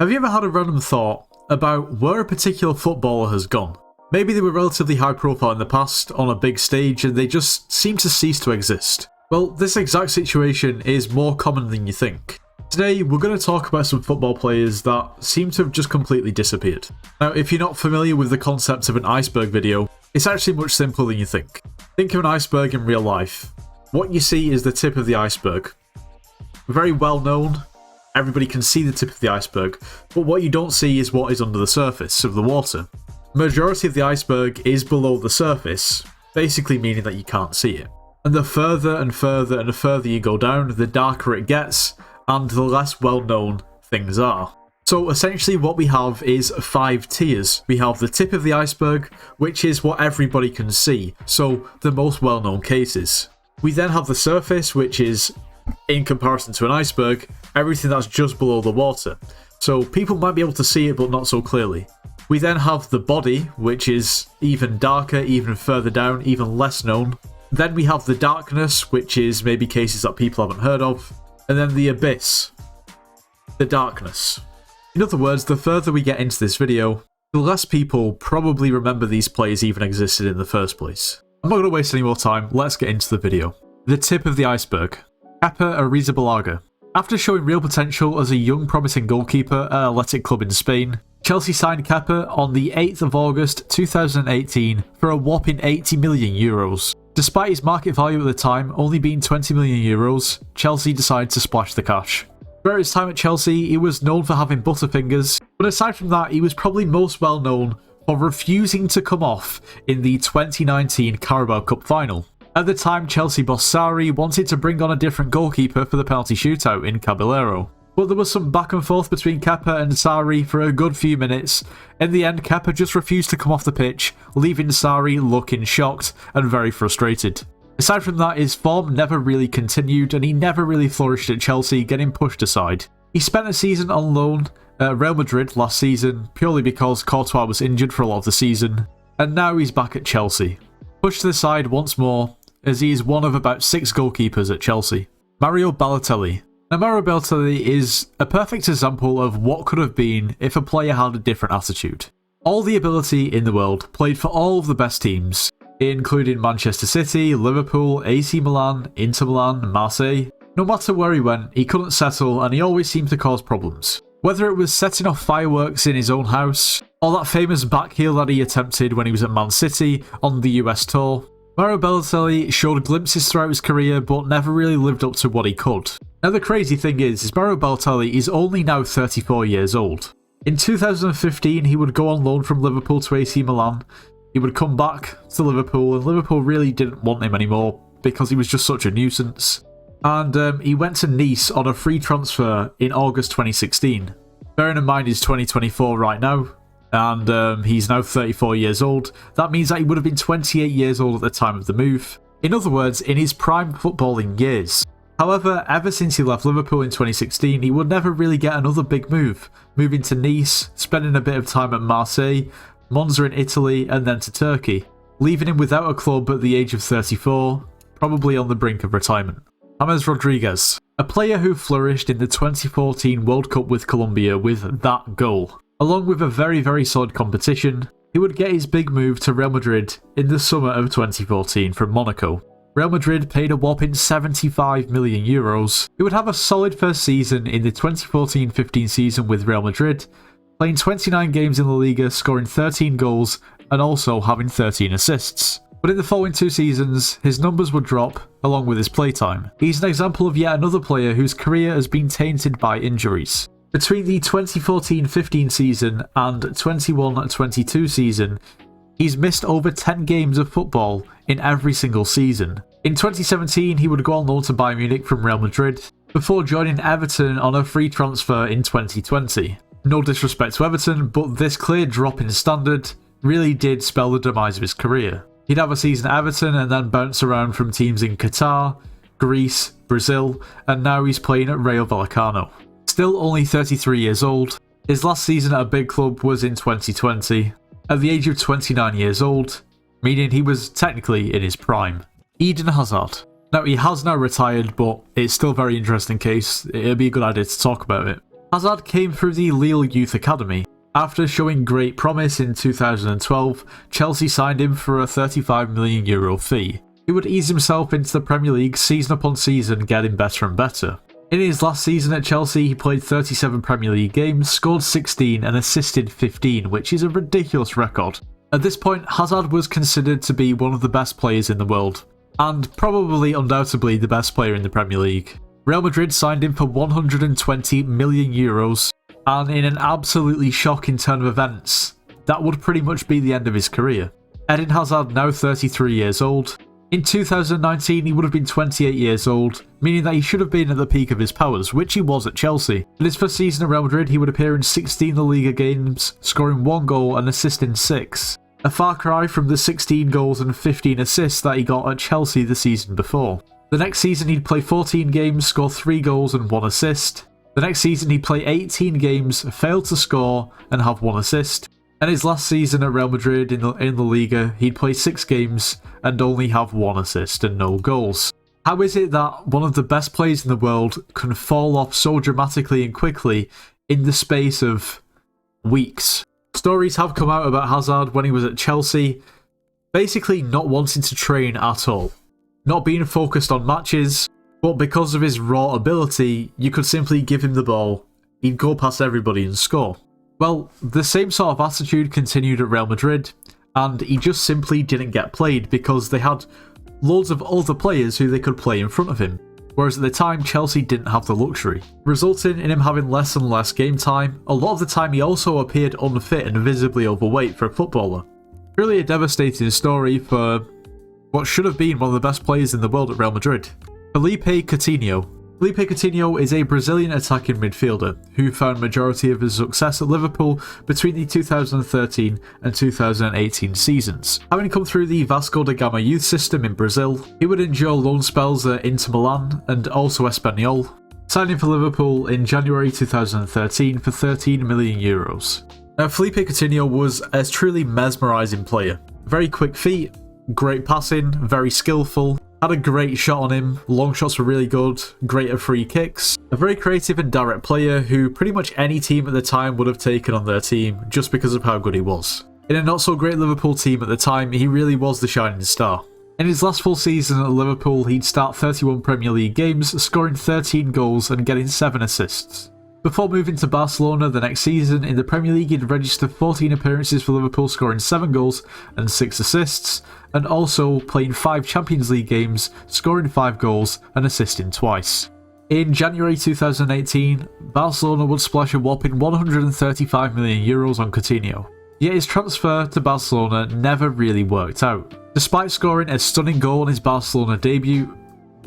Have you ever had a random thought about where a particular footballer has gone? Maybe they were relatively high profile in the past, on a big stage, and they just seem to cease to exist. Well, this exact situation is more common than you think. Today, we're going to talk about some football players that seem to have just completely disappeared. Now, if you're not familiar with the concept of an iceberg video, it's actually much simpler than you think. Think of an iceberg in real life. What you see is the tip of the iceberg. Very well known, everybody can see the tip of the iceberg, but what you don't see is what is under the surface of the water. The majority of the iceberg is below the surface, basically meaning that you can't see it. And the further and further and further you go down, the darker it gets, and the less well known things are. So essentially what we have is 5 tiers. We have the tip of the iceberg, which is what everybody can see, so the most well known cases. We then have the surface, which is, in comparison to an iceberg, everything that's just below the water. So people might be able to see it, but not so clearly. We then have the body, which is even darker, even further down, even less known. Then we have the darkness, which is maybe cases that people haven't heard of. And then the abyss, the darkness. In other words, the further we get into this video, the less people probably remember these players even existed in the first place. I'm not going to waste any more time, let's get into the video. The tip of the iceberg. Kepa Arrizabalaga. After showing real potential as a young promising goalkeeper at Athletic Club in Spain, Chelsea signed Kepa on the 8th of August 2018 for a whopping €80 million. Despite his market value at the time only being €20 million, Chelsea decided to splash the cash. Throughout his time at Chelsea, he was known for having butterfingers, but aside from that, he was probably most well known for refusing to come off in the 2019 Carabao Cup final. At the time, Chelsea boss Sarri wanted to bring on a different goalkeeper for the penalty shootout in Caballero. But there was some back and forth between Kepa and Sarri for a good few minutes. In the end, Kepa just refused to come off the pitch, leaving Sarri looking shocked and very frustrated. Aside from that, his form never really continued and he never really flourished at Chelsea, getting pushed aside. He spent a season on loan at Real Madrid last season, purely because Courtois was injured for a lot of the season, and now he's back at Chelsea. Pushed to the side once more, as he is one of about 6 goalkeepers at Chelsea. Mario Balotelli. Now, Mario Balotelli is a perfect example of what could have been if a player had a different attitude. All the ability in the world, played for all of the best teams, including Manchester City, Liverpool, AC Milan, Inter Milan, Marseille. No matter where he went, he couldn't settle and he always seemed to cause problems. Whether it was setting off fireworks in his own house, or that famous backheel that he attempted when he was at Man City on the US tour, Mario Balotelli showed glimpses throughout his career but never really lived up to what he could. Now the crazy thing is Mario Balotelli is only now 34 years old. In 2015 he would go on loan from Liverpool to AC Milan, he would come back to Liverpool and Liverpool really didn't want him anymore because he was just such a nuisance. And he went to Nice on a free transfer in August 2016. Bearing in mind he's 2024 right now, and he's now 34 years old. That means that he would have been 28 years old at the time of the move. In other words, in his prime footballing years. However, ever since he left Liverpool in 2016, he would never really get another big move. Moving to Nice, spending a bit of time at Marseille, Monza in Italy, and then to Turkey. Leaving him without a club at the age of 34, probably on the brink of retirement. James Rodriguez, a player who flourished in the 2014 World Cup with Colombia with that goal. Along with a very solid competition, he would get his big move to Real Madrid in the summer of 2014 from Monaco. Real Madrid paid a whopping €75 million. He would have a solid first season in the 2014-15 season with Real Madrid, playing 29 games in La Liga, scoring 13 goals and also having 13 assists. But in the following 2 seasons, his numbers would drop along with his playtime. He's an example of yet another player whose career has been tainted by injuries. Between the 2014-15 season and 21-22 season, he's missed over 10 games of football in every single season. In 2017, he would go on loan to Bayern Munich from Real Madrid, before joining Everton on a free transfer in 2020. No disrespect to Everton, but this clear drop in standard really did spell the demise of his career. He'd have a season at Everton and then bounce around from teams in Qatar, Greece, Brazil, and now he's playing at Rayo Vallecano. Still only 33 years old, his last season at a big club was in 2020, at the age of 29 years old, meaning he was technically in his prime. Eden Hazard. Now he has now retired, but it's still a very interesting case, it'd be a good idea to talk about it. Hazard came through the Lille Youth Academy. After showing great promise in 2012, Chelsea signed him for a €35 million fee. He would ease himself into the Premier League season upon season, getting better and better. In his last season at Chelsea, he played 37 Premier League games, scored 16 and assisted 15, which is a ridiculous record. At this point, Hazard was considered to be one of the best players in the world, and probably undoubtedly the best player in the Premier League. Real Madrid signed him for €120 million, and in an absolutely shocking turn of events, that would pretty much be the end of his career. Eden Hazard, now 33 years old. In 2019, he would have been 28 years old, meaning that he should have been at the peak of his powers, which he was at Chelsea. In his first season at Real Madrid, he would appear in 16 La Liga games, scoring 1 goal and assisting 6. A far cry from the 16 goals and 15 assists that he got at Chelsea the season before. The next season, he'd play 14 games, score 3 goals and 1 assist. The next season, he'd play 18 games, fail to score, and have 1 assist. And his last season at Real Madrid in La Liga, he'd play 6 games and only have 1 assist and no goals. How is it that one of the best players in the world can fall off so dramatically and quickly in the space of weeks? Stories have come out about Hazard when he was at Chelsea, basically not wanting to train at all. Not being focused on matches, but because of his raw ability, you could simply give him the ball, he'd go past everybody and score. Well, the same sort of attitude continued at Real Madrid, and he just simply didn't get played because they had loads of other players who they could play in front of him, whereas at the time Chelsea didn't have the luxury, resulting in him having less and less game time. A lot of the time he also appeared unfit and visibly overweight for a footballer. Really a devastating story for what should have been one of the best players in the world at Real Madrid. Plilippe Coutinho. Plilippe Coutinho is a Brazilian attacking midfielder who found majority of his success at Liverpool between the 2013 and 2018 seasons. Having come through the Vasco da Gama youth system in Brazil, he would endure loan spells at Inter Milan and also Espanyol, signing for Liverpool in January 2013 for €13 million. Now, Plilippe Coutinho was a truly mesmerising player. Very quick feet, great passing, very skillful, had a great shot on him, long shots were really good, great at free kicks. A very creative and direct player who pretty much any team at the time would have taken on their team just because of how good he was. In a not so great Liverpool team at the time, he really was the shining star. In his last full season at Liverpool, he'd start 31 Premier League games, scoring 13 goals and getting 7 assists. Before moving to Barcelona the next season, in the Premier League he'd registered 14 appearances for Liverpool, scoring 7 goals and 6 assists, and also playing 5 Champions League games, scoring 5 goals and assisting twice. In January 2018, Barcelona would splash a whopping €135 million on Coutinho. Yet his transfer to Barcelona never really worked out. Despite scoring a stunning goal in his Barcelona debut,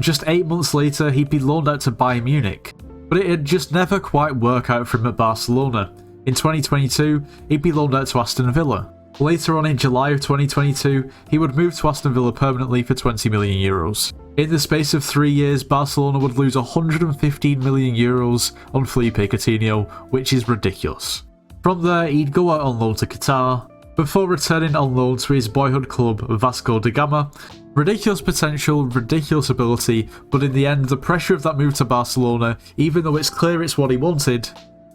just 8 months later he'd be loaned out to Bayern Munich. But it had just never quite worked out for him at Barcelona. In 2022, he'd be loaned out to Aston Villa. Later on in July of 2022, he would move to Aston Villa permanently for €20 million. In the space of 3 years, Barcelona would lose €115 million on Plilippe Coutinho, which is ridiculous. From there, he'd go out on loan to Qatar, before returning on loan to his boyhood club Vasco da Gama. Ridiculous potential, ridiculous ability, but in the end the pressure of that move to Barcelona, even though it's clear it's what he wanted,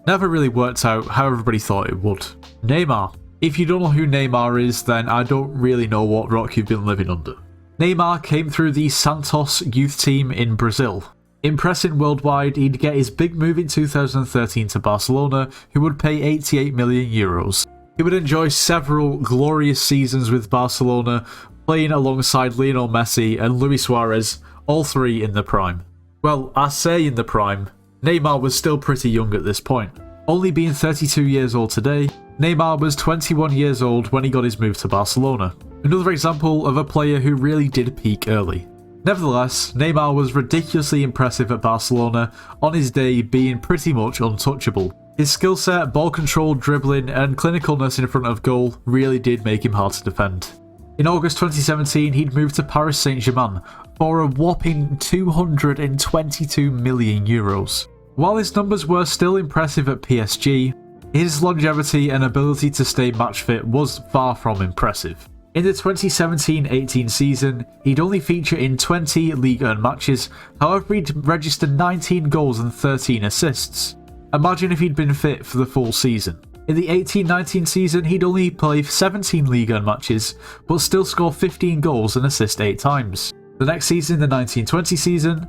never really worked out how everybody thought it would. Neymar. If you don't know who Neymar is, then I don't really know what rock you've been living under. Neymar came through the Santos youth team in Brazil. Impressing worldwide, he'd get his big move in 2013 to Barcelona, who would pay €88 million. He would enjoy several glorious seasons with Barcelona, playing alongside Lionel Messi and Luis Suarez, all 3 in the prime. Well, I say in the prime, Neymar was still pretty young at this point. Only being 32 years old today, Neymar was 21 years old when he got his move to Barcelona. Another example of a player who really did peak early. Nevertheless, Neymar was ridiculously impressive at Barcelona, on his day being pretty much untouchable. His skill set, ball control, dribbling and clinicalness in front of goal really did make him hard to defend. In August 2017, he'd moved to Paris Saint-Germain for a whopping €222 million. While his numbers were still impressive at PSG, his longevity and ability to stay match fit was far from impressive. In the 2017-18 season, he'd only feature in 20 Ligue 1 matches, however he'd registered 19 goals and 13 assists. Imagine if he'd been fit for the full season. In the 18-19 season, he'd only play 17 Ligue 1 matches, but still score 15 goals and assist 8 times. The next season, the 19-20 season,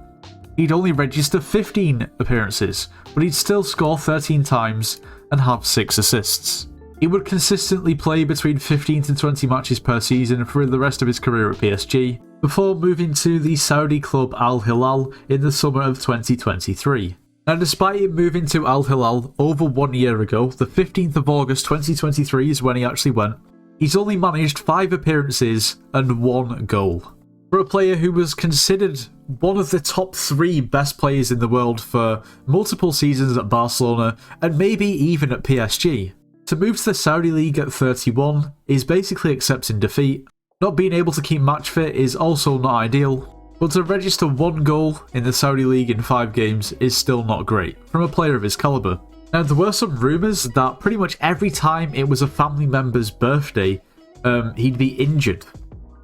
he'd only register 15 appearances, but he'd still score 13 times and have 6 assists. He would consistently play between 15 to 20 matches per season for the rest of his career at PSG, before moving to the Saudi club Al Hilal in the summer of 2023. Now, despite him moving to Al Hilal over 1 year ago, the 15th of August 2023 is when he actually went, he's only managed 5 appearances and 1 goal. For a player who was considered one of the top 3 best players in the world for multiple seasons at Barcelona and maybe even at PSG, to move to the Saudi League at 31 is basically accepting defeat. Not being able to keep match fit is also not ideal, but to register 1 goal in the Saudi League in 5 games is still not great from a player of his calibre. Now, there were some rumours that pretty much every time it was a family member's birthday, he'd be injured.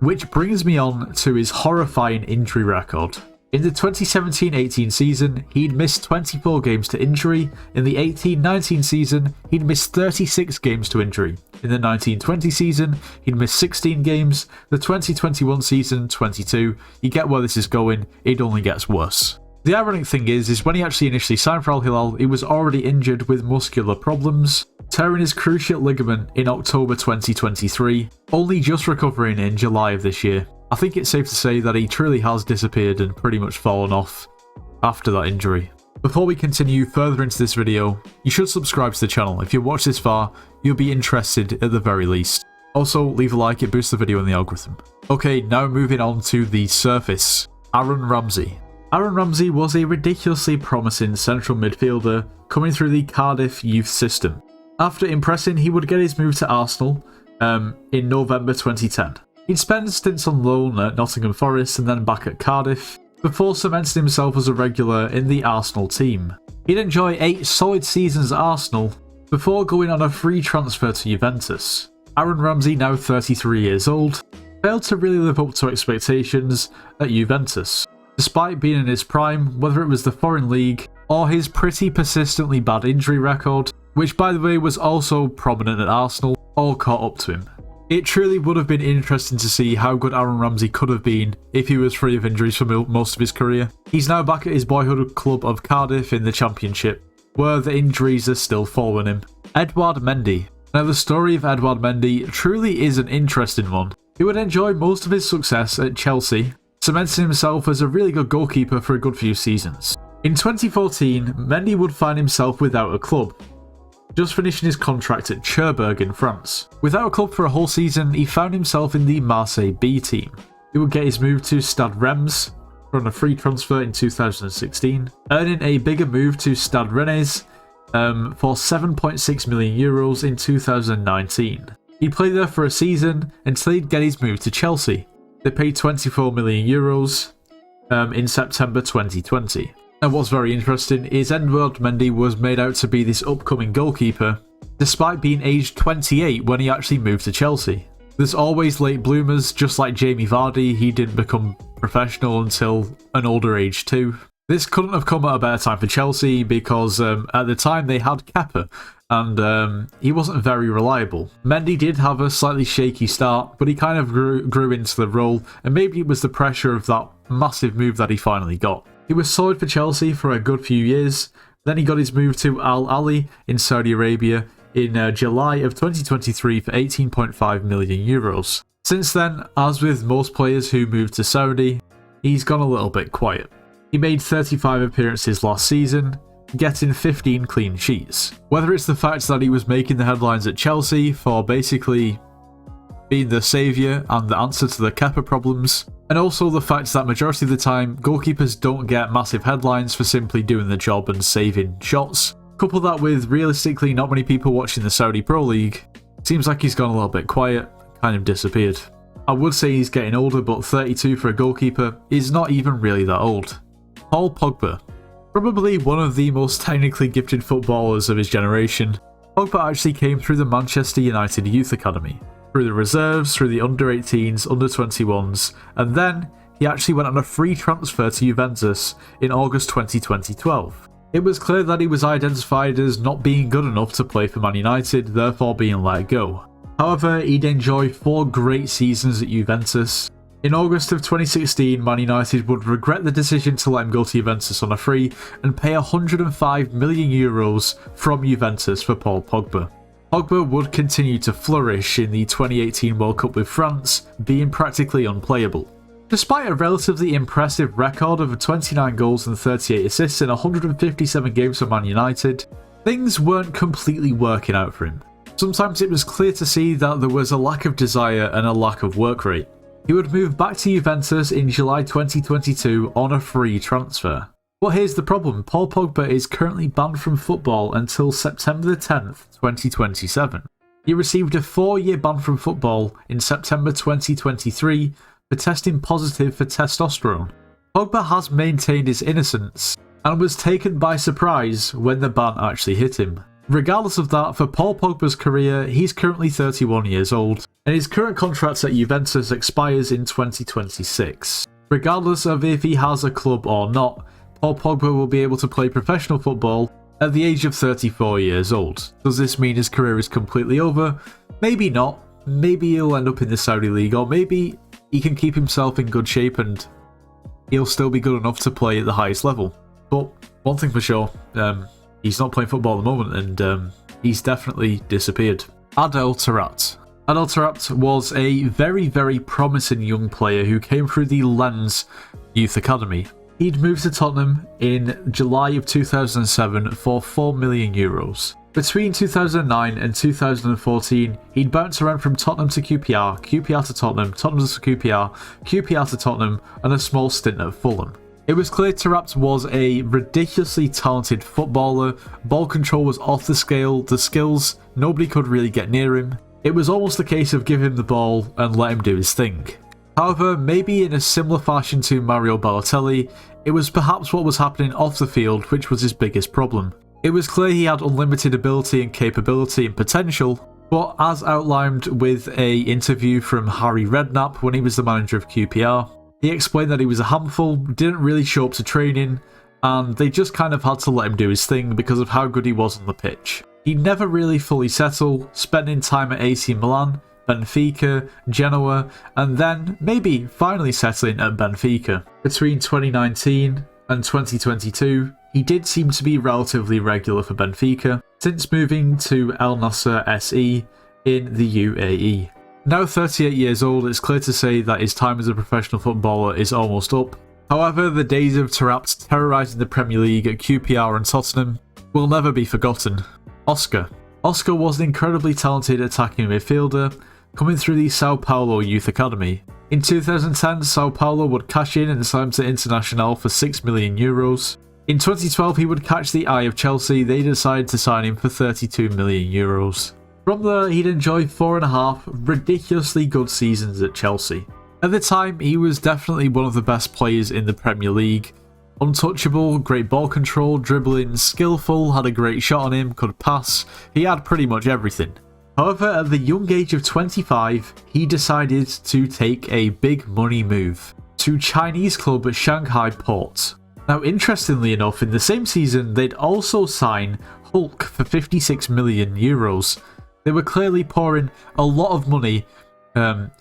Which brings me on to his horrifying injury record. In the 2017-18 season, he'd missed 24 games to injury. In the 18-19 season, he'd missed 36 games to injury. In the 19-20 season, he'd missed 16 games. The 2021 season, 22. You get where this is going, it only gets worse. The ironic thing is when he actually initially signed for Al Hilal, he was already injured with muscular problems, tearing his cruciate ligament in October 2023, only just recovering in July of this year. I think it's safe to say that he truly has disappeared and pretty much fallen off after that injury. Before we continue further into this video, you should subscribe to the channel. If you watch this far, you'll be interested at the very least. Also, leave a like, it boosts the video in the algorithm. Okay, now moving on to the surface. Aaron Ramsey. Aaron Ramsey was a ridiculously promising central midfielder coming through the Cardiff youth system. After impressing, he would get his move to Arsenal in November 2010. He'd spend stints on loan at Nottingham Forest and then back at Cardiff, before cementing himself as a regular in the Arsenal team. He'd enjoy 8 solid seasons at Arsenal, before going on a free transfer to Juventus. Aaron Ramsey, now 33 years old, failed to really live up to expectations at Juventus. Despite being in his prime, whether it was the foreign league or his pretty persistently bad injury record, which by the way was also prominent at Arsenal, all caught up to him. It truly would have been interesting to see how good Aaron Ramsey could have been if he was free of injuries for most of his career. He's now back at his boyhood club of Cardiff in the Championship, where the injuries are still following him. Edouard Mendy. Now, the story of Edouard Mendy truly is an interesting one. He would enjoy most of his success at Chelsea, cementing himself as a really good goalkeeper for a good few seasons. In 2014, Mendy would find himself without a club, just finishing his contract at Cherbourg in France. Without a club for a whole season, he found himself in the Marseille B team. He would get his move to Stade Reims on a free transfer in 2016, earning a bigger move to Stade Rennais for €7.6 million in 2019. He played there for a season until he'd get his move to Chelsea. They paid €24 million in September 2020. And what's very interesting is Edouard Mendy was made out to be this upcoming goalkeeper, despite being aged 28 when he actually moved to Chelsea. There's always late bloomers, just like Jamie Vardy, he didn't become professional until an older age too. This couldn't have come at a better time for Chelsea because at the time they had Kepa, and he wasn't very reliable. Mendy did have a slightly shaky start, but he kind of grew into the role, and maybe it was the pressure of that massive move that he finally got. He was solid for Chelsea for a good few years, then he got his move to Al Ahly in Saudi Arabia in July of 2023 for €18.5 million. Since then, as with most players who move to Saudi, he's gone a little bit quiet. He made 35 appearances last season, getting 15 clean sheets. Whether it's the fact that he was making the headlines at Chelsea for basically being the saviour and the answer to the Kepa problems, and also the fact that majority of the time, goalkeepers don't get massive headlines for simply doing the job and saving shots. Couple that with realistically not many people watching the Saudi Pro League, seems like he's gone a little bit quiet, kind of disappeared. I would say he's getting older, but 32 for a goalkeeper is not even really that old. Paul Pogba. Probably one of the most technically gifted footballers of his generation, Pogba actually came through the Manchester United Youth Academy, through the reserves, through the under-18s, under-21s, and then he actually went on a free transfer to Juventus in August 2012. It was clear that he was identified as not being good enough to play for Man United, therefore being let go. However, he'd enjoy 4 great seasons at Juventus. In August of 2016, Man United would regret the decision to let him go to Juventus on a free and pay €105 million from Juventus for Paul Pogba. Pogba would continue to flourish in the 2018 World Cup with France, being practically unplayable. Despite a relatively impressive record of 29 goals and 38 assists in 157 games for Man United, things weren't completely working out for him. Sometimes it was clear to see that there was a lack of desire and a lack of work rate. He would move back to Juventus in July 2022 on a free transfer. But here's the problem, Paul Pogba is currently banned from football until September the 10th, 2027. He received a 4-year ban from football in September 2023 for testing positive for testosterone. Pogba has maintained his innocence and was taken by surprise when the ban actually hit him. Regardless of that, for Paul Pogba's career, he's currently 31 years old, and his current contract at Juventus expires in 2026. Regardless of if he has a club or not, Paul Pogba will be able to play professional football at the age of 34 years old. Does this mean his career is completely over? Maybe not. Maybe he'll end up in the Saudi League, or maybe he can keep himself in good shape and he'll still be good enough to play at the highest level. But one thing for sure, he's not playing football at the moment, and he's definitely disappeared. Adel Taarabt. Adel Taarabt was a very, very promising young player who came through the Lens Youth Academy. He'd moved to Tottenham in July of 2007 for €4 million. Between 2009 and 2014, he'd bounced around from Tottenham to QPR, QPR to Tottenham, Tottenham to QPR, QPR to Tottenham, and a small stint at Fulham. It was clear Taarabt was a ridiculously talented footballer, ball control was off the scale, the skills, nobody could really get near him. It was almost a case of give him the ball and let him do his thing. However, maybe in a similar fashion to Mario Balotelli, it was perhaps what was happening off the field which was his biggest problem. It was clear he had unlimited ability and capability and potential, but as outlined with an interview from Harry Redknapp when he was the manager of QPR, he explained that he was a handful, didn't really show up to training, and they just kind of had to let him do his thing because of how good he was on the pitch. He never really fully settled, spending time at AC Milan, Benfica, Genoa, and then maybe finally settling at Benfica. Between 2019 and 2022, he did seem to be relatively regular for Benfica, since moving to Al Nassr SE in the UAE. Now 38 years old, it's clear to say that his time as a professional footballer is almost up. However, the days of Taarabt terrorising the Premier League at QPR and Tottenham will never be forgotten. Oscar. Oscar was an incredibly talented attacking midfielder, coming through the Sao Paulo Youth Academy. In 2010, Sao Paulo would cash in and sign him to Internacional for €6 million. In 2012, he would catch the eye of Chelsea. They decided to sign him for €32 million. From there, he'd enjoy 4.5 ridiculously good seasons at Chelsea. At the time, he was definitely one of the best players in the Premier League. Untouchable, great ball control, dribbling, skillful, had a great shot on him, could pass, he had pretty much everything. However, at the young age of 25, he decided to take a big money move to Chinese club Shanghai Port. Now, interestingly enough, in the same season, they'd also sign Hulk for €56 million. They were clearly pouring a lot of money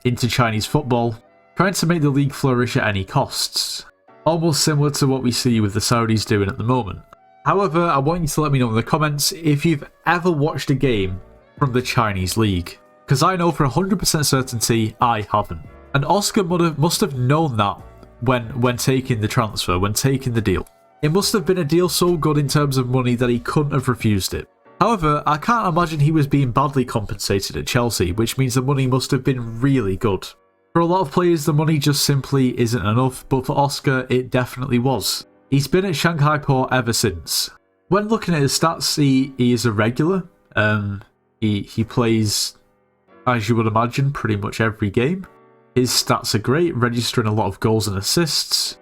into Chinese football, trying to make the league flourish at any costs. Almost similar to what we see with the Saudis doing at the moment. However, I want you to let me know in the comments if you've ever watched a game from the Chinese league, because I know for 100% certainty I haven't. And Oscar must have known that when taking the transfer, when taking the deal. It must have been a deal so good in terms of money that he couldn't have refused it. However, I can't imagine he was being badly compensated at Chelsea, which means the money must have been really good. For a lot of players, the money just simply isn't enough, but for Oscar, it definitely was. He's been at Shanghai Port ever since. When looking at his stats, he is a regular. He plays, as you would imagine, pretty much every game. His stats are great, registering a lot of goals and assists,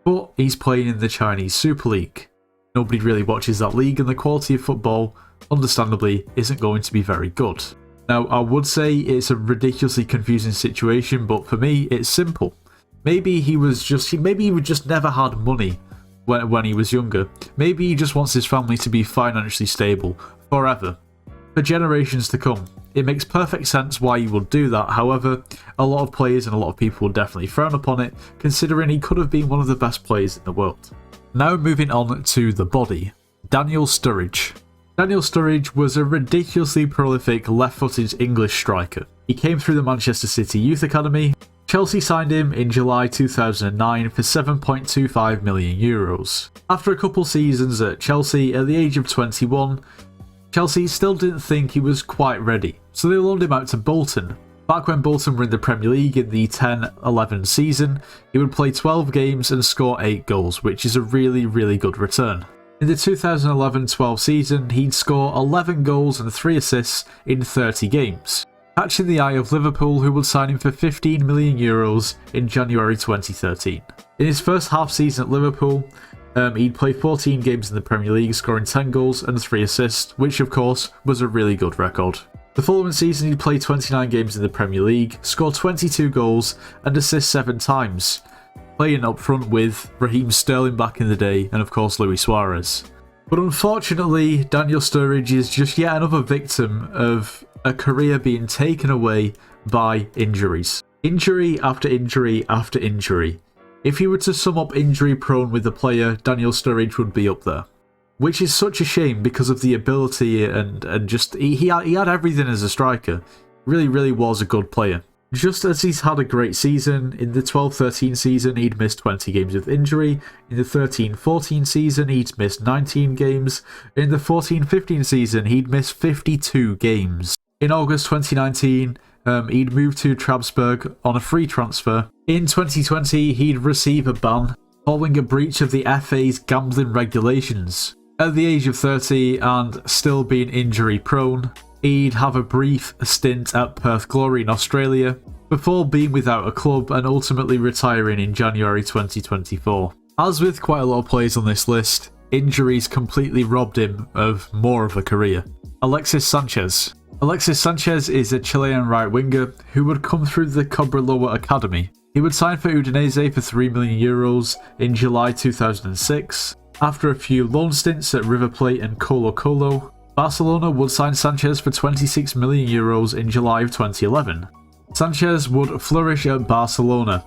but he's playing in the Chinese Super League. Nobody really watches that league, and the quality of football, understandably, isn't going to be very good. Now, I would say it's a ridiculously confusing situation, but for me, it's simple. Maybe he would just never had money when he was younger. Maybe he just wants his family to be financially stable forever, for generations to come. It makes perfect sense why he would do that. However, a lot of players and a lot of people will definitely frown upon it, considering he could have been one of the best players in the world. Now moving on to the body. Daniel Sturridge. Daniel Sturridge was a ridiculously prolific left-footed English striker. He came through the Manchester City Youth Academy. Chelsea signed him in July 2009 for €7.25 million. After a couple seasons at Chelsea, at the age of 21, Chelsea still didn't think he was quite ready, so they loaned him out to Bolton. Back when Bolton were in the Premier League in the 10-11 season, he would play 12 games and score 8 goals, which is a really, really good return. In the 2011-12 season, he'd score 11 goals and 3 assists in 30 games, catching the eye of Liverpool, who would sign him for €15 million in January 2013. In his first half season at Liverpool, he'd play 14 games in the Premier League, scoring 10 goals and 3 assists, which of course was a really good record. The following season he'd play 29 games in the Premier League, scored 22 goals and assist 7 times, playing up front with Raheem Sterling back in the day and of course Luis Suarez. But unfortunately, Daniel Sturridge is just yet another victim of a career being taken away by injuries. Injury after injury after injury. If you were to sum up injury prone with the player, Daniel Sturridge would be up there. Which is such a shame because of the ability and just he had everything as a striker. Really, really was a good player. Just as he's had a great season, in the 12-13 season he'd missed 20 games with injury, in the 13-14 season he'd missed 19 games, in the 14-15 season he'd missed 52 games. In August 2019, he'd moved to Trabzonspor on a free transfer. In 2020, he'd receive a ban following a breach of the FA's gambling regulations. At the age of 30 and still being injury prone, he'd have a brief stint at Perth Glory in Australia before being without a club and ultimately retiring in January 2024. As with quite a lot of players on this list, injuries completely robbed him of more of a career. Alexis Sanchez. Alexis Sanchez is a Chilean right winger who would come through the Cobreloa Academy. He would sign for Udinese for €3 million in July 2006. After a few loan stints at River Plate and Colo-Colo, Barcelona would sign Sanchez for €26 million in July of 2011. Sanchez would flourish at Barcelona.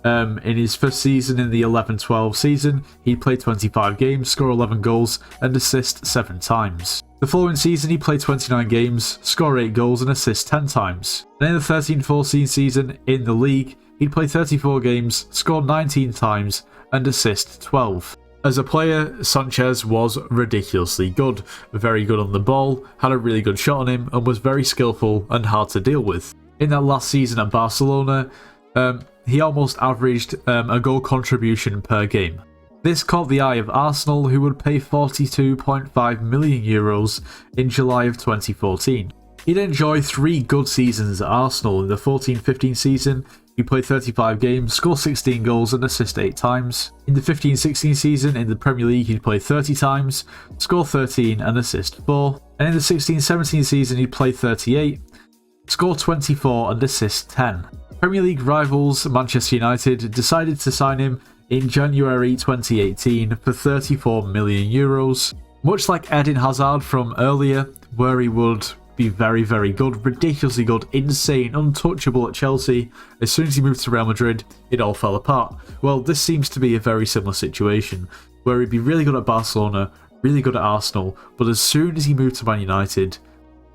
In his first season in the 11-12 season, he played 25 games, scored 11 goals and assist 7 times. The following season he played 29 games, scored 8 goals and assist 10 times. And in the 13-14 season in the league, he'd play 34 games, scored 19 times and assist 12. As a player, Sanchez was ridiculously good. Very good on the ball, had a really good shot on him and was very skillful and hard to deal with. In that last season at Barcelona, he almost averaged a goal contribution per game. This caught the eye of Arsenal, who would pay €42.5 million in July of 2014. He'd enjoy 3 good seasons at Arsenal. In the 14-15 season, he played 35 games, scored 16 goals and assist 8 times. In the 15-16 season in the Premier League, he'd played 30 times, scored 13 and assist 4. And in the 16-17 season, he played 38, scored 24 and assist 10. Premier League rivals Manchester United decided to sign him in January 2018 for €34 million. Much like Eden Hazard from earlier, where he would be very, very good, ridiculously good, insane, untouchable at Chelsea. As soon as he moved to Real Madrid, it all fell apart. Well, this seems to be a very similar situation, where he'd be really good at Barcelona, really good at Arsenal, but as soon as he moved to Man United,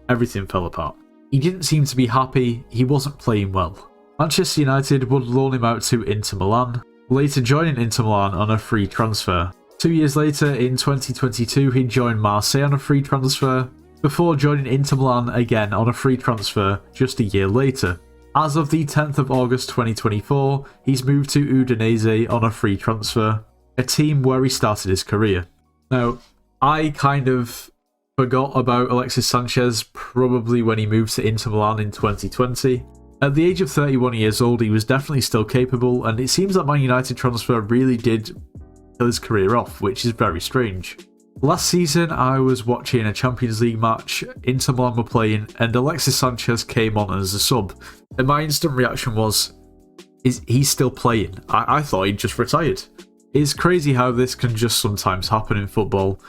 everything fell apart. He didn't seem to be happy, he wasn't playing well. Manchester United would loan him out to Inter Milan, later joining Inter Milan on a free transfer. 2 years later, in 2022, he joined Marseille on a free transfer, before joining Inter Milan again on a free transfer just a year later. As of the 10th of August 2024, he's moved to Udinese on a free transfer, a team where he started his career. Now, I kind of forgot about Alexis Sanchez probably when he moved to Inter Milan in 2020. At the age of 31 years old, he was definitely still capable, and it seems that Man United transfer really did kill his career off, which is very strange. Last season, I was watching a Champions League match, Inter Milan were playing, and Alexis Sanchez came on as a sub. And my instant reaction was, is he still playing? I thought he'd just retired. It's crazy how this can just sometimes happen in football.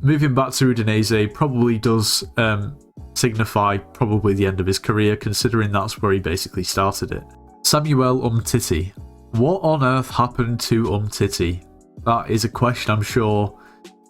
Moving back to Udinese probably does signify probably the end of his career, considering that's where he basically started it. Samuel Umtiti. What on earth happened to Umtiti? That is a question I'm sure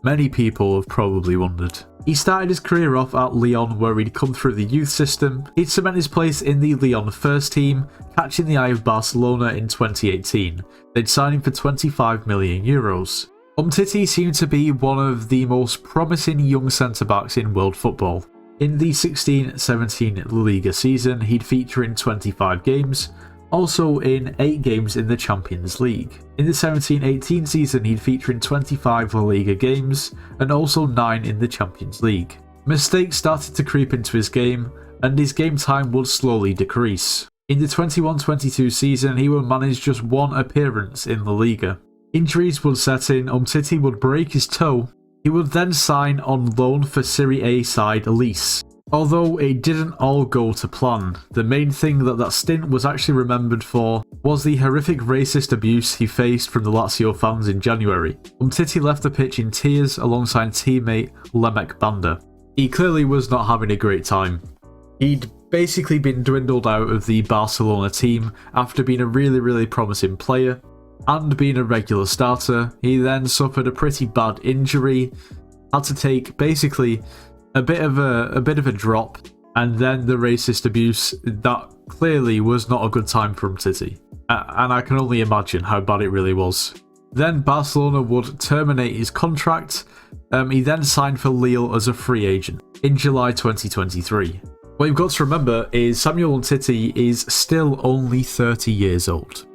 many people have probably wondered. He started his career off at Lyon, where he'd come through the youth system. He'd cement his place in the Lyon first team, catching the eye of Barcelona in 2018. They'd sign him for €25 million. Umtiti seemed to be one of the most promising young centre-backs in world football. In the 16-17 La Liga season, he'd feature in 25 games, also in 8 games in the Champions League. In the 17-18 season, he'd feature in 25 La Liga games, and also 9 in the Champions League. Mistakes started to creep into his game, and his game time would slowly decrease. In the 21-22 season, he would manage just 1 appearance in La Liga. Injuries would set in, Umtiti would break his toe. He would then sign on loan for Serie A side Elise. Although it didn't all go to plan, the main thing that stint was actually remembered for was the horrific racist abuse he faced from the Lazio fans in January. Umtiti left the pitch in tears alongside teammate Lemek Banda. He clearly was not having a great time. He'd basically been dwindled out of the Barcelona team after being a really promising player and being a regular starter. He then suffered a pretty bad injury, had to take basically a bit of a drop, and then the racist abuse. That clearly was not a good time for Umtiti, and I can only imagine how bad it really was. Then Barcelona would terminate his contract. He then signed for Lille as a free agent in July 2023. What you've got to remember is Samuel Umtiti is still only 30 years old,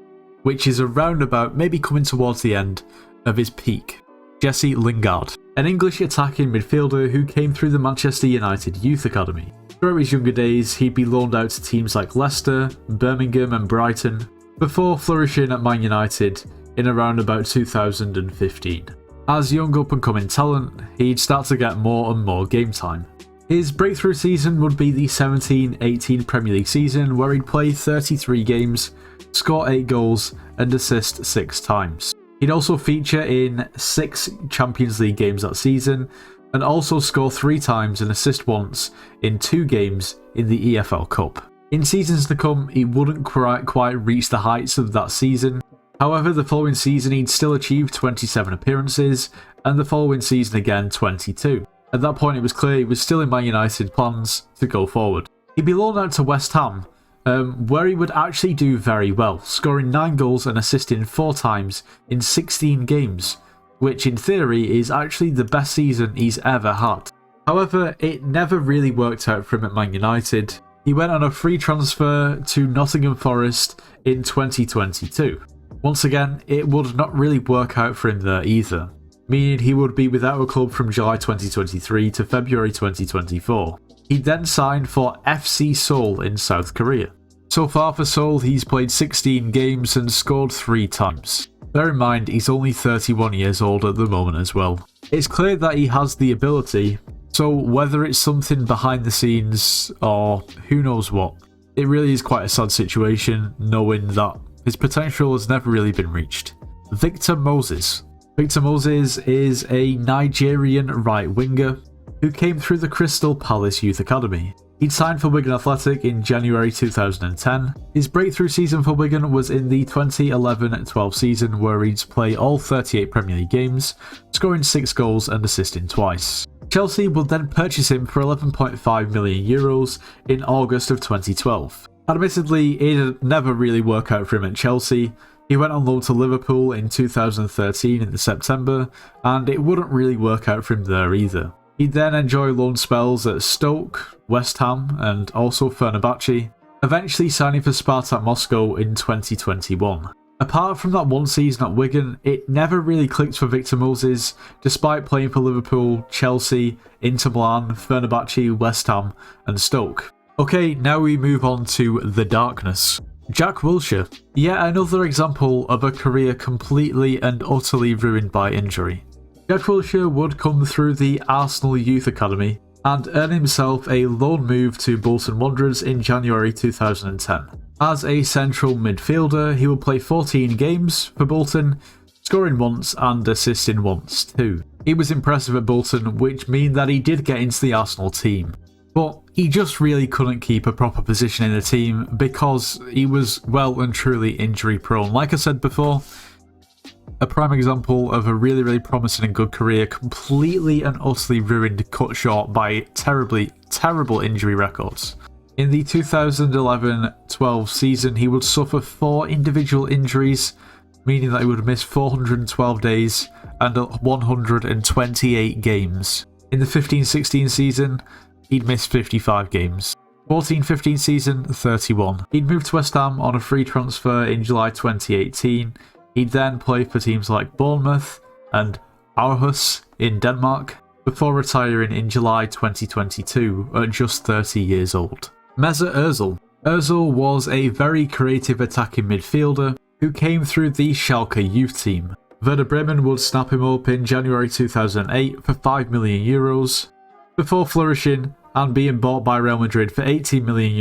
which is around about maybe coming towards the end of his peak. Jesse Lingard, an English attacking midfielder who came through the Manchester United Youth Academy. Throughout his younger days, he'd be loaned out to teams like Leicester, Birmingham and Brighton, before flourishing at Man United in around about 2015. As young up-and-coming talent, he'd start to get more and more game time. His breakthrough season would be the 17-18 Premier League season, where he'd play 33 games, score 8 goals and assist 6 times. He'd also feature in 6 Champions League games that season, and also score 3 times and assist once in 2 games in the EFL Cup. In seasons to come, he wouldn't quite reach the heights of that season. However, the following season he'd still achieve 27 appearances, and the following season again 22. At that point it was clear he was still in Man United plans to go forward. He'd be loaned out to West Ham, where he would actually do very well, scoring 9 goals and assisting 4 times in 16 games, which in theory is actually the best season he's ever had. However, it never really worked out for him at Man United. He went on a free transfer to Nottingham Forest in 2022. Once again, it would not really work out for him there either, meaning he would be without a club from July 2023 to February 2024. He then signed for FC Seoul in South Korea. So far for Seoul, he's played 16 games and scored 3 times. Bear in mind, he's only 31 years old at the moment as well. It's clear that he has the ability, so whether it's something behind the scenes or who knows what, it really is quite a sad situation knowing that his potential has never really been reached. Victor Moses. Victor Moses is a Nigerian right winger who came through the Crystal Palace Youth Academy. He'd signed for Wigan Athletic in January 2010. His breakthrough season for Wigan was in the 2011-12 season, where he'd play all 38 Premier League games, scoring 6 goals and assisting twice. Chelsea would then purchase him for €11.5 million in August of 2012. Admittedly, it had never really worked out for him at Chelsea. He went on loan to Liverpool in 2013 in September, and it wouldn't really work out for him there either. He'd then enjoy loan spells at Stoke, West Ham and also Fenerbahce, eventually signing for Spartak Moscow in 2021. Apart from that one season at Wigan, it never really clicked for Victor Moses, despite playing for Liverpool, Chelsea, Inter Milan, Fenerbahce, West Ham and Stoke. Okay, now we move on to the darkness. Jack Wilshere, yet another example of a career completely and utterly ruined by injury. Jack Wilshere would come through the Arsenal Youth Academy and earn himself a loan move to Bolton Wanderers in January 2010. As a central midfielder, he would play 14 games for Bolton, scoring once and assisting once too. He was impressive at Bolton, which means that he did get into the Arsenal team. But he just really couldn't keep a proper position in the team because he was well and truly injury prone. Like I said before, a prime example of a really promising and good career completely and utterly ruined, cut short by terrible injury records. In the 2011-12 season, he would suffer 4 individual injuries, meaning that he would miss 412 days and 128 games. In the 15-16 season, he'd miss 55 games. 14-15 season, 31. He'd moved to West Ham on a free transfer in July 2018. He'd then play for teams like Bournemouth and Aarhus in Denmark, before retiring in July 2022 at just 30 years old. Mesut Ozil. Ozil was a very creative attacking midfielder who came through the Schalke youth team. Werder Bremen would snap him up in January 2008 for €5 million, before flourishing and being bought by Real Madrid for €18 million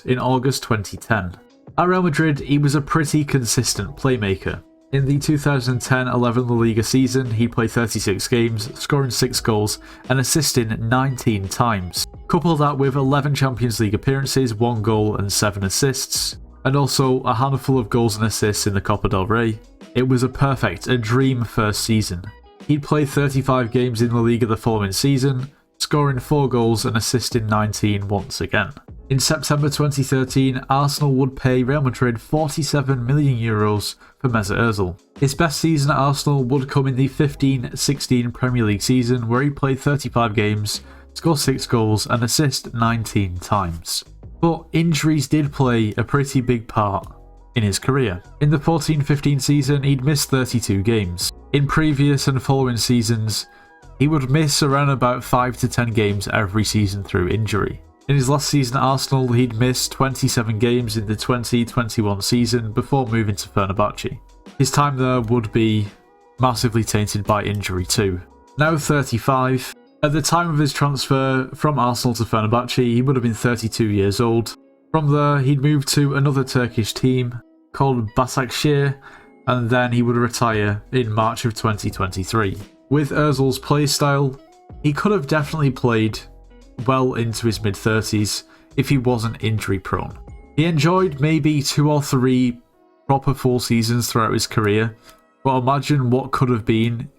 in August 2010. At Real Madrid, he was a pretty consistent playmaker. In the 2010-11 La Liga season, he played 36 games, scoring 6 goals and assisting 19 times. Couple that with 11 Champions League appearances, 1 goal and 7 assists, and also a handful of goals and assists in the Copa del Rey. It was a dream first season. He'd played 35 games in La Liga the following season, scoring 4 goals and assisting 19 once again. In September 2013, Arsenal would pay Real Madrid €47 million for Mesut Ozil. His best season at Arsenal would come in the 15-16 Premier League season, where he played 35 games, scored 6 goals and assist 19 times. But injuries did play a pretty big part in his career. In the 14-15 season, he'd missed 32 games. In previous and following seasons, he would miss around about 5 to 10 games every season through injury. In his last season at Arsenal, he'd missed 27 games in the 2021 season before moving to Fenerbahce. His time there would be massively tainted by injury too. Now 35, at the time of his transfer from Arsenal to Fenerbahce, he would have been 32 years old. From there, he'd moved to another Turkish team called Başakşehir, and then he would retire in March of 2023. With Ozil's playstyle, he could have definitely played well into his mid-30s if he wasn't injury prone. He enjoyed maybe 2 or 3 proper full seasons throughout his career, but imagine what could have been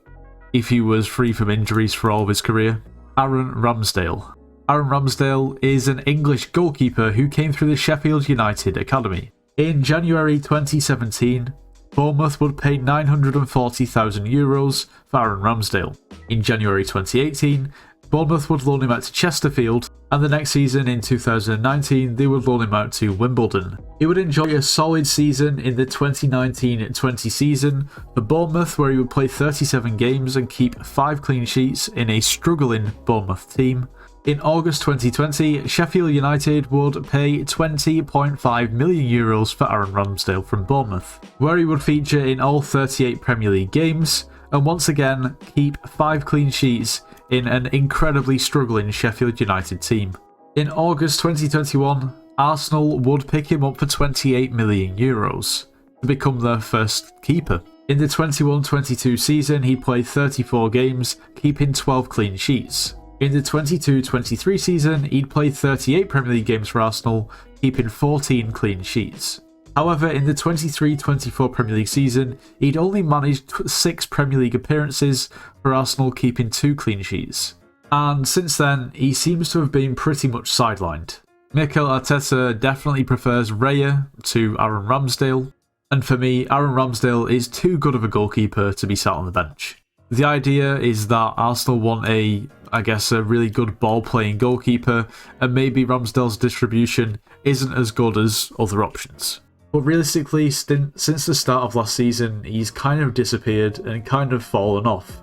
if he was free from injuries for all of his career. Aaron Ramsdale. Aaron Ramsdale is an English goalkeeper who came through the Sheffield United Academy. In January 2017, Bournemouth would pay €940,000 for Aaron Ramsdale. In January 2018, Bournemouth would loan him out to Chesterfield, and the next season in 2019 they would loan him out to Wimbledon. He would enjoy a solid season in the 2019-20 season for Bournemouth, where he would play 37 games and keep 5 clean sheets in a struggling Bournemouth team. In August 2020, Sheffield United would pay €20.5 million for Aaron Ramsdale from Bournemouth, where he would feature in all 38 Premier League games and once again keep 5 clean sheets in an incredibly struggling Sheffield United team. In August 2021, Arsenal would pick him up for €28 million to become their first keeper. In the 21-22 season, he played 34 games, keeping 12 clean sheets. In the 22-23 season, he'd played 38 Premier League games for Arsenal, keeping 14 clean sheets. However, in the 23-24 Premier League season, he'd only managed 6 Premier League appearances for Arsenal, keeping 2 clean sheets. And since then, he seems to have been pretty much sidelined. Mikel Arteta definitely prefers Raya to Aaron Ramsdale, and for me, Aaron Ramsdale is too good of a goalkeeper to be sat on the bench. The idea is that Arsenal want a really good ball-playing goalkeeper, and maybe Ramsdale's distribution isn't as good as other options. But realistically, since the start of last season, he's kind of disappeared and kind of fallen off.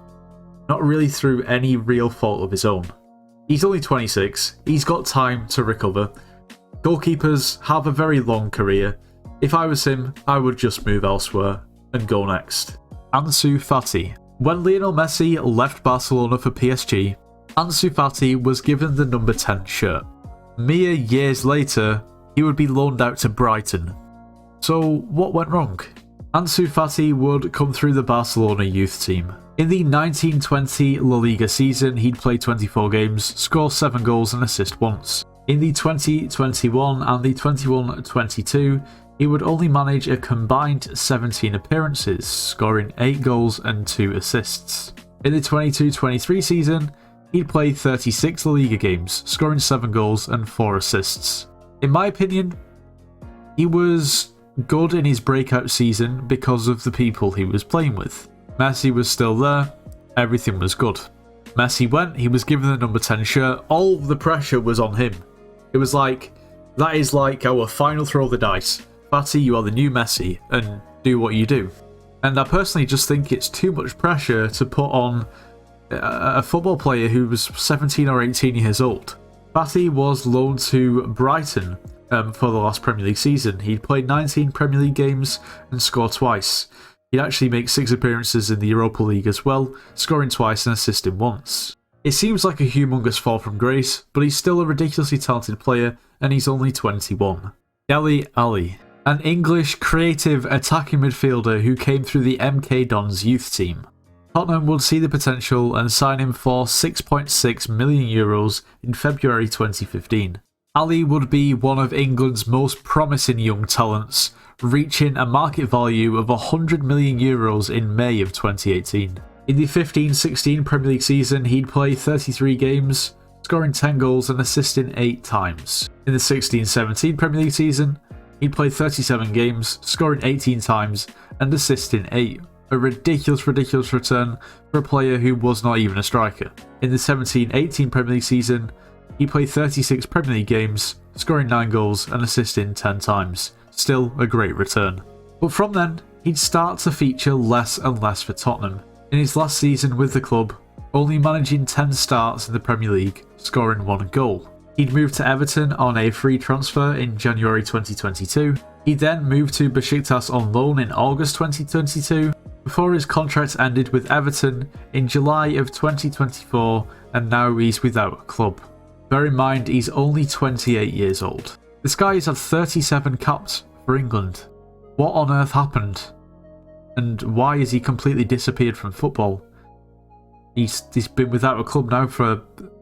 Not really through any real fault of his own. He's only 26, he's got time to recover. Goalkeepers have a very long career. If I was him, I would just move elsewhere and go next. Ansu Fati. When Lionel Messi left Barcelona for PSG, Ansu Fati was given the number 10 shirt. Mere years later, he would be loaned out to Brighton. So what went wrong? Ansu Fati would come through the Barcelona youth team. In the 1920 La Liga season, he'd play 24 games, score 7 goals and assist once. In the 2021 and the 21-22, he would only manage a combined 17 appearances, scoring 8 goals and 2 assists. In the 22-23 season, he'd play 36 La Liga games, scoring 7 goals and 4 assists. In my opinion, he was good in his breakout season because of the people he was playing with. Messi was still there, everything was good. Messi went, he was given the number 10 shirt, all the pressure was on him. It was like, that is like our final throw of the dice. Fati, you are the new Messi, and do what you do. And I personally just think it's too much pressure to put on a football player who was 17 or 18 years old. Fati was loaned to Brighton for the last Premier League season. He'd played 19 Premier League games and scored twice. He'd actually make 6 appearances in the Europa League as well, scoring twice and assisting once. It seems like a humongous fall from grace, but he's still a ridiculously talented player and he's only 21. Dele Alli, an English creative attacking midfielder who came through the MK Dons youth team. Tottenham would see the potential and sign him for €6.6 million in February 2015. Ali would be one of England's most promising young talents, reaching a market value of €100 million in May of 2018. In the 15-16 Premier League season, he'd play 33 games, scoring 10 goals and assisting 8 times. In the 16-17 Premier League season, he'd play 37 games, scoring 18 times and assisting 8. A ridiculous return for a player who was not even a striker. In the 17-18 Premier League season, he played 36 Premier League games, scoring 9 goals and assisting 10 times. Still a great return. But from then, he'd start to feature less and less for Tottenham. In his last season with the club, only managing 10 starts in the Premier League, scoring 1 goal. He'd moved to Everton on a free transfer in January 2022. He then moved to Besiktas on loan in August 2022, before his contract ended with Everton in July of 2024, and now he's without a club. Bear in mind, he's only 28 years old. This guy has had 37 caps for England. What on earth happened? And why has he completely disappeared from football? He's been without a club now for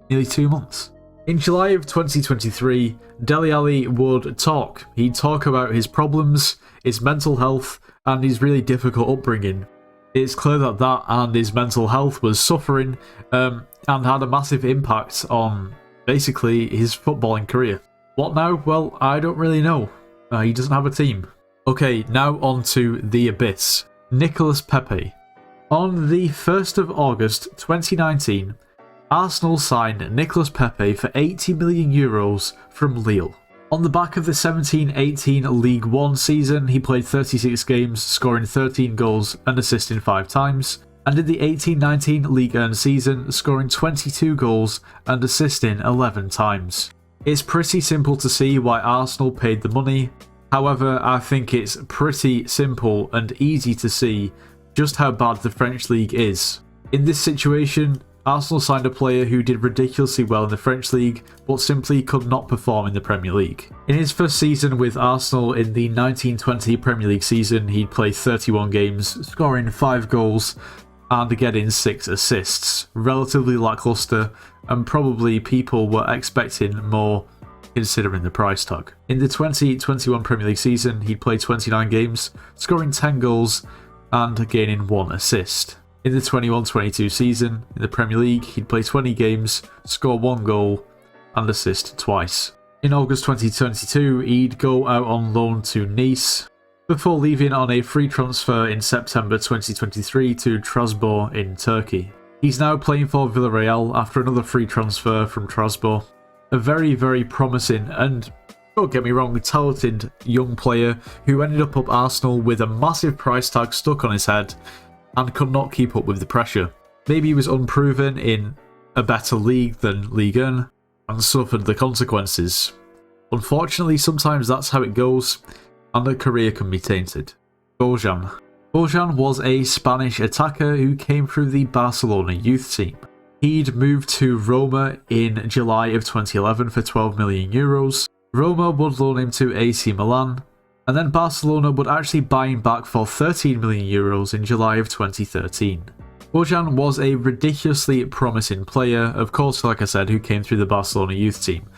nearly 2 months. In July of 2023, Dele Alli would talk. He'd talk about his problems, his mental health, and his really difficult upbringing. It's clear that and his mental health was suffering and had a massive impact on basically his footballing career. What now? Well, I don't really know. He doesn't have a team. Okay, now on to the abyss. Nicolas Pepe. On the 1st of August 2019, Arsenal signed Nicolas Pepe for €80 million from Lille. On the back of the 17-18 League One season, he played 36 games, scoring 13 goals and assisting 5 times, and in the 18-19 League 1 season, scoring 22 goals and assisting 11 times. It's pretty simple to see why Arsenal paid the money. However, I think it's pretty simple and easy to see just how bad the French league is. In this situation, Arsenal signed a player who did ridiculously well in the French league, but simply could not perform in the Premier League. In his first season with Arsenal in the 1920 Premier League season, he'd played 31 games, scoring 5 goals and getting 6 assists. Relatively lacklustre, and probably people were expecting more considering the price tag. In the 2021 Premier League season, he'd played 29 games, scoring 10 goals and gaining 1 assist. In the 21-22 season, in the Premier League, he'd play 20 games, score 1 goal and assist twice. In August 2022, he'd go out on loan to Nice, before leaving on a free transfer in September 2023 to Trabzon in Turkey. He's now playing for Villarreal after another free transfer from Trabzon. A very, very promising and, don't get me wrong, talented young player who ended up Arsenal with a massive price tag stuck on his head and could not keep up with the pressure. Maybe he was unproven in a better league than Ligue 1 and suffered the consequences. Unfortunately, sometimes that's how it goes, and a career can be tainted. Bojan. Bojan was a Spanish attacker who came through the Barcelona youth team. He'd moved to Roma in July of 2011 for €12 million. Roma would loan him to AC Milan, and then Barcelona would actually buy him back for €13 million in July of 2013. Bojan was a ridiculously promising player, of course, like I said, who came through the Barcelona youth team.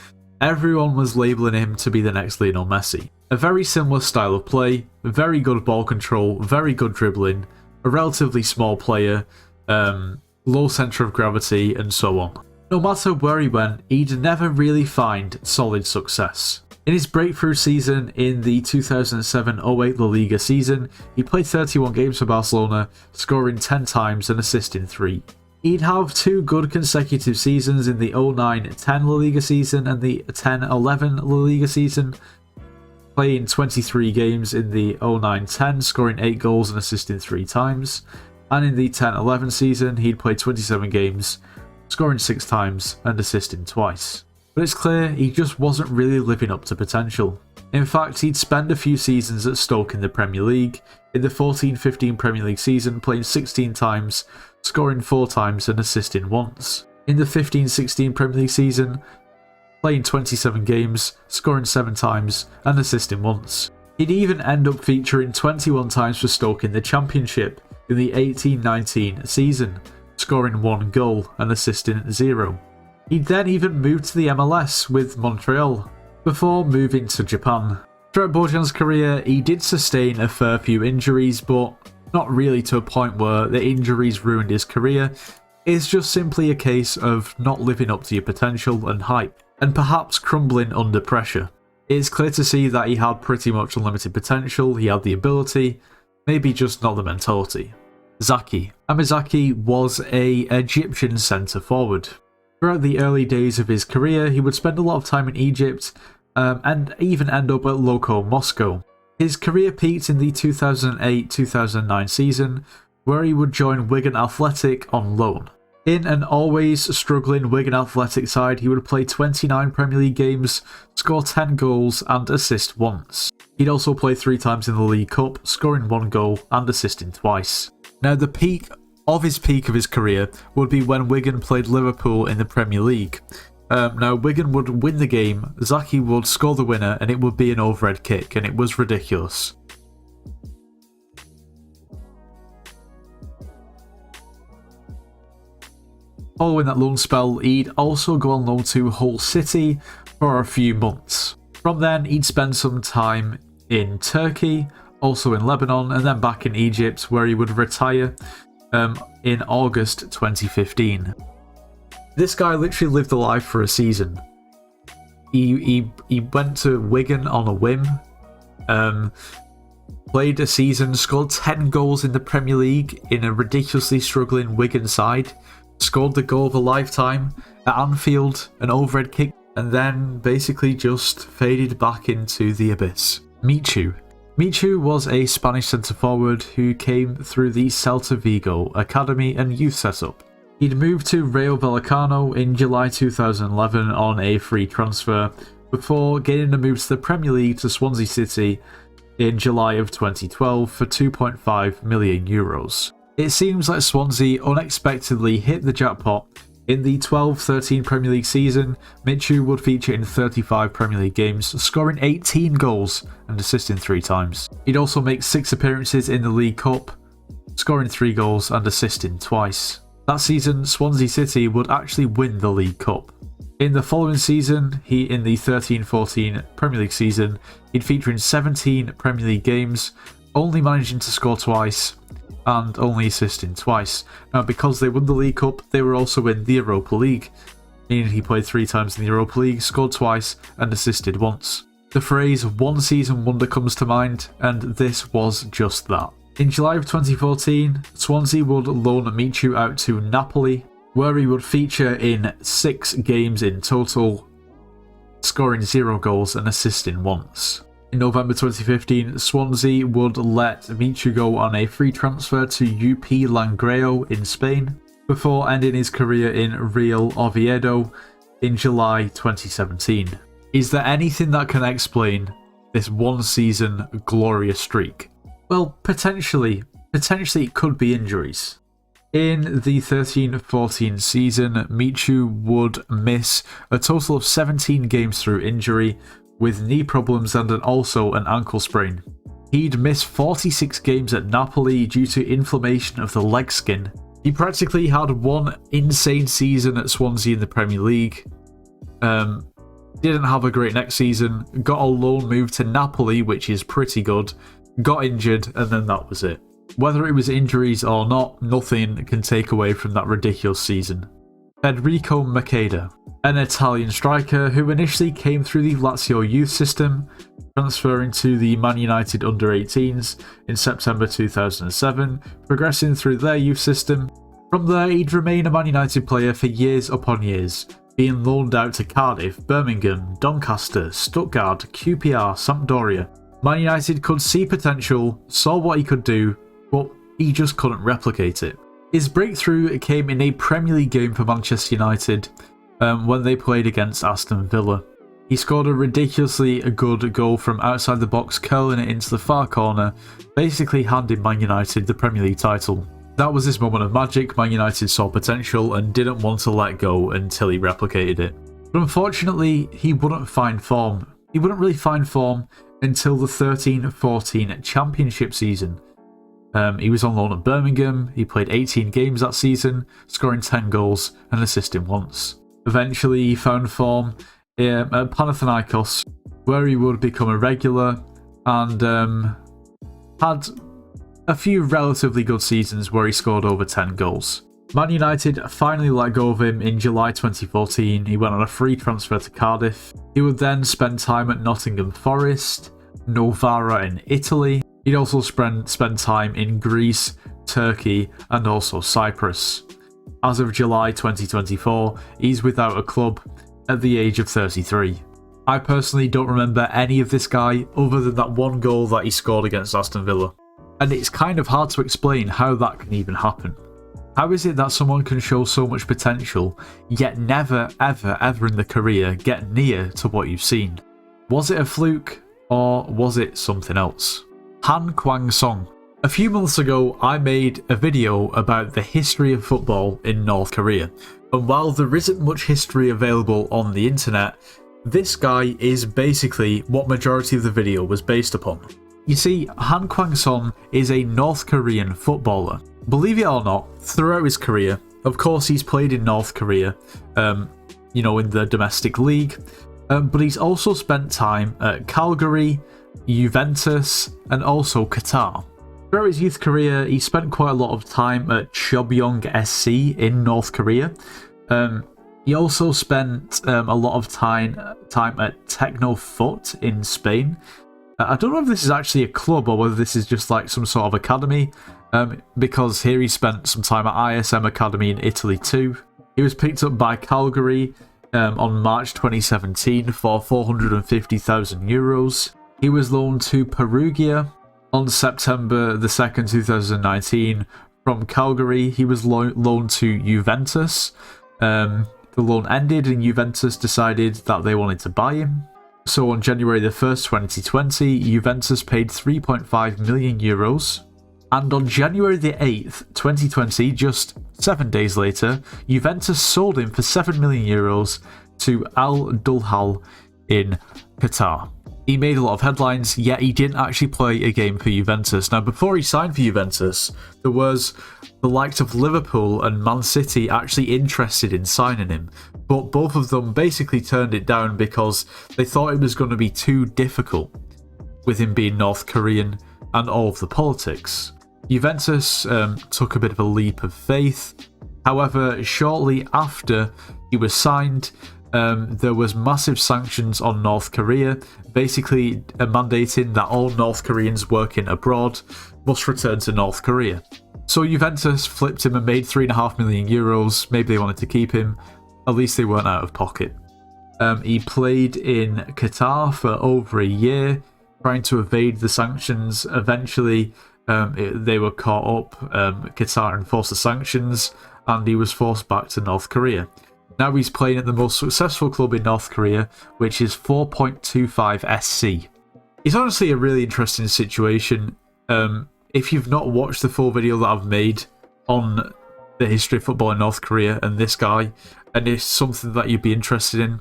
Everyone was labelling him to be the next Lionel Messi. A very similar style of play, very good ball control, very good dribbling, a relatively small player, low centre of gravity, and so on. No matter where he went, he'd never really find solid success. In his breakthrough season in the 2007-08 La Liga season, he played 31 games for Barcelona, scoring 10 times and assisting 3. He'd have 2 good consecutive seasons in the 09-10 La Liga season and the 10-11 La Liga season, playing 23 games in the 09-10, scoring 8 goals and assisting 3 times, and in the 10-11 season he'd played 27 games, scoring 6 times and assisting twice. But it's clear he just wasn't really living up to potential. In fact, he'd spend a few seasons at Stoke in the Premier League, in the 14-15 Premier League season playing 16 times, scoring 4 times and assisting once. In the 15-16 Premier League season, playing 27 games, scoring 7 times and assisting once. He'd even end up featuring 21 times for Stoke in the Championship in the 18-19 season, scoring 1 goal and assisting 0. He'd then even moved to the MLS with Montreal, before moving to Japan. Throughout Bojan's career, he did sustain a fair few injuries, but not really to a point where the injuries ruined his career. It's just simply a case of not living up to your potential and hype, and perhaps crumbling under pressure. It's clear to see that he had pretty much unlimited potential, he had the ability, maybe just not the mentality. Zaki. Amr Zaki was an Egyptian centre forward. Throughout the early days of his career, he would spend a lot of time in Egypt and even end up at Loco Moscow. His career peaked in the 2008-2009 season, where he would join Wigan Athletic on loan. In an always struggling Wigan Athletic side, he would play 29 Premier League games, score 10 goals and assist once. He'd also play 3 times in the League Cup, scoring 1 goal and assisting twice. Now, the peak of his career would be when Wigan played Liverpool in the Premier League. Now, Wigan would win the game, Zaki would score the winner, and it would be an overhead kick, and it was ridiculous. Following that loan spell, he'd also go on loan to Hull City for a few months. From then, he'd spend some time in Turkey, also in Lebanon, and then back in Egypt, where he would retire in August 2015. This guy literally lived a life for a season. He went to Wigan on a whim, played a season, scored 10 goals in the Premier League in a ridiculously struggling Wigan side, scored the goal of a lifetime at Anfield, an overhead kick, and then basically just faded back into the abyss. Michu. Michu was a Spanish centre-forward who came through the Celta Vigo academy and youth setup. He'd moved to Rayo Vallecano in July 2011 on a free transfer, before getting a move to the Premier League to Swansea City in July of 2012 for €2.5 million. It seems like Swansea unexpectedly hit the jackpot. In the 12-13 Premier League season, Michu would feature in 35 Premier League games, scoring 18 goals and assisting 3 times. He'd also make 6 appearances in the League Cup, scoring 3 goals and assisting twice. That season, Swansea City would actually win the League Cup. In the following season, in the 13-14 Premier League season, he'd feature in 17 Premier League games, only managing to score twice and only assisting twice. Now, because they won the League Cup, they were also in the Europa League, meaning he played 3 times in the Europa League, scored twice and assisted once. The phrase "one season wonder" comes to mind, and this was just that. In July of 2014, Swansea would loan Michu out to Napoli, where he would feature in 6 games in total, scoring 0 goals and assisting once. In November 2015, Swansea would let Michu go on a free transfer to UP Langreo in Spain, before ending his career in Real Oviedo in July 2017. Is there anything that can explain this one-season glorious streak? Well, potentially it could be injuries. In the 13-14 season, Michu would miss a total of 17 games through injury, with knee problems and also an ankle sprain. He'd missed 46 games at Napoli due to inflammation of the leg skin. He practically had one insane season at Swansea in the Premier League. Didn't have a great next season, got a loan move to Napoli, which is pretty good, got injured, and then that was it. Whether it was injuries or not, nothing can take away from that ridiculous season. Federico Mecheda, an Italian striker who initially came through the Lazio youth system, transferring to the Man United under-18s in September 2007, progressing through their youth system. From there, he'd remain a Man United player for years upon years, being loaned out to Cardiff, Birmingham, Doncaster, Stuttgart, QPR, Sampdoria. Man United could see potential, saw what he could do, but he just couldn't replicate it. His breakthrough came in a Premier League game for Manchester United when they played against Aston Villa. He scored a ridiculously good goal from outside the box, curling it into the far corner, basically handing Man United the Premier League title. That was his moment of magic. Man United saw potential and didn't want to let go until he replicated it. But unfortunately, he wouldn't find form. He wouldn't really find form until the 13-14 championship season. He was on loan at Birmingham. He played 18 games that season, scoring 10 goals and assisting once. Eventually, he found form at Panathinaikos, where he would become a regular and had a few relatively good seasons where he scored over 10 goals. Man United finally let go of him in July 2014. He went on a free transfer to Cardiff. He would then spend time at Nottingham Forest, Novara in Italy. He'd also spend time in Greece, Turkey, and also Cyprus. As of July 2024, he's without a club at the age of 33. I personally don't remember any of this guy other than that one goal that he scored against Aston Villa. And it's kind of hard to explain how that can even happen. How is it that someone can show so much potential, yet never, ever, ever in the career get near to what you've seen? Was it a fluke, or was it something else? Kwang-Song. A few months ago, I made a video about the history of football in North Korea. And while there isn't much history available on the internet, this guy is basically what majority of the video was based upon. You see, Kwang-Song is a North Korean footballer. Believe it or not, throughout his career, of course he's played in North Korea, in the domestic league, but he's also spent time at Calgary, Juventus, and also Qatar. Throughout his youth career, he spent quite a lot of time at Chobyong SC in North Korea. He also spent a lot of time at Technofoot in Spain. I don't know if this is actually a club or whether this is just like some sort of academy, because here he spent some time at ISM Academy in Italy too. He was picked up by Calgary on March 2017 for €450,000. He was loaned to Perugia on September the 2nd, 2019 from Calgary. He was loaned to Juventus. The loan ended and Juventus decided that they wanted to buy him. So on January the 1st, 2020, Juventus paid €3.5 million. And on January the 8th, 2020, just 7 days later, Juventus sold him for €7 million to Al Dulhal in Qatar. He made a lot of headlines, yet he didn't actually play a game for Juventus. Now, before he signed for Juventus, there was the likes of Liverpool and Man City actually interested in signing him. But both of them basically turned it down because they thought it was going to be too difficult with him being North Korean and all of the politics. Juventus took a bit of a leap of faith. However, shortly after he was signed, there was massive sanctions on North Korea, basically mandating that all North Koreans working abroad must return to North Korea. So Juventus flipped him and made €3.5 million. Maybe they wanted to keep him. At least they weren't out of pocket. He played in Qatar for over a year, trying to evade the sanctions. Eventually, they were caught up. Qatar enforced the sanctions, and he was forced back to North Korea. Now he's playing at the most successful club in North Korea, which is 4.25 SC. It's honestly a really interesting situation. If you've not watched the full video that I've made on the history of football in North Korea and this guy, and it's something that you'd be interested in,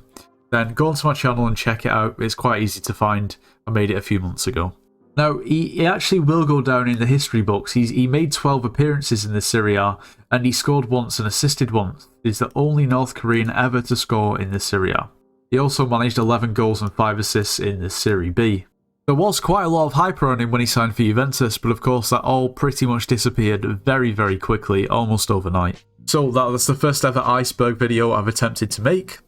then go onto my channel and check it out. It's quite easy to find. I made it a few months ago. Now, he actually will go down in the history books. He made 12 appearances in the Serie A, and he scored once and assisted once. He's the only North Korean ever to score in the Serie A. He also managed 11 goals and 5 assists in the Serie B. There was quite a lot of hype around him when he signed for Juventus, but of course that all pretty much disappeared very, very quickly, almost overnight. So that was the first ever iceberg video I've attempted to make.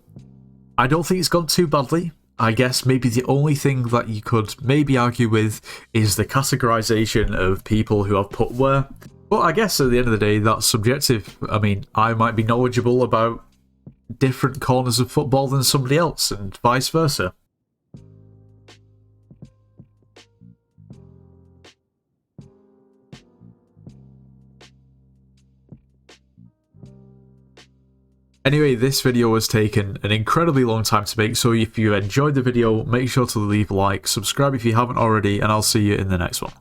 I don't think it's gone too badly. I guess maybe the only thing that you could maybe argue with is the categorization of people who have put where. But I guess at the end of the day, that's subjective. I mean, I might be knowledgeable about different corners of football than somebody else, and vice versa. Anyway, this video has taken an incredibly long time to make, so if you enjoyed the video, make sure to leave a like, subscribe if you haven't already, and I'll see you in the next one.